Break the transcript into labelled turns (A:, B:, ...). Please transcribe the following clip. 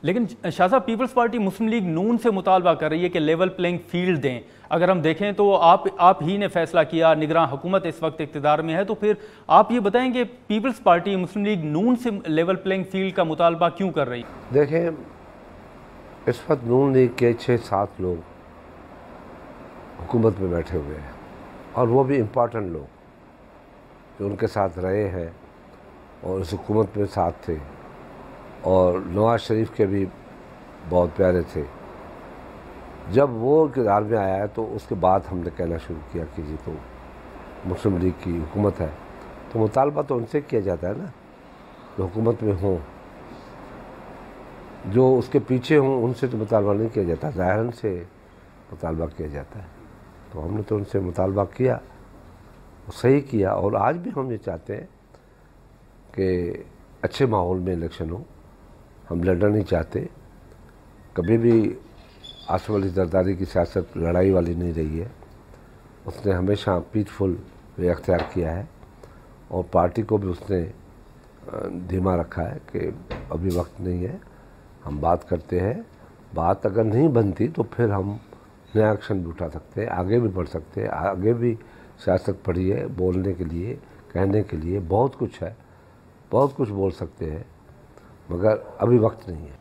A: लेकिन शाह साहब, peoples party मुस्लिम league नून से मुतालबा कर रही है कि लेवल प्लेइंग फील्ड दें। अगर हम देखें तो आप ही ने फैसला किया, निगरान हुकूमत इस वक्त इक़्तिदार में है, तो फिर आप ये बताएं कि पीपल्स पार्टी मुस्लिम लीग नून से लेवल प्लेइंग फील्ड का मुतालबा क्यों कर रही है?
B: देखें, इस वक्त नून लीग के 6-7 लोग हुकूमत में बैठे हुए हैं, और वो भी इम्पॉर्टेंट लोग जो उनके साथ रहे हैं और उस हुकूमत में साथ थे, और नवाज शरीफ के भी बहुत प्यारे थे। जब वो इक़्तिदार में आया है तो उसके बाद हमने कहना शुरू किया कि जी तो मुस्लिम लीग की हुकूमत है, तो मुतालबा तो उनसे किया जाता है ना जो हुकूमत में हों। जो उसके पीछे हों उनसे तो मुतालबा नहीं किया जाता, ज़ाहिरन से मुतालबा किया जाता है। तो हमने तो उनसे मुतालबा किया, सही किया, और आज भी हम ये चाहते हैं कि अच्छे माहौल में इलेक्शन हो। हम लड़ना नहीं चाहते, कभी भी आसिफ अली जरदारी की सियासत लड़ाई वाली नहीं रही है। उसने हमेशा पीसफुल वे अख्तियार किया है, और पार्टी को भी उसने धीमा रखा है कि अभी वक्त नहीं है, हम बात करते हैं। बात अगर नहीं बनती तो फिर हम नया एक्शन भी उठा सकते हैं, आगे भी बढ़ सकते हैं। आगे भी सियासत पड़ी है, बोलने के लिए, कहने के लिए बहुत कुछ है, बहुत कुछ बोल सकते हैं, मगर अभी वक्त नहीं है।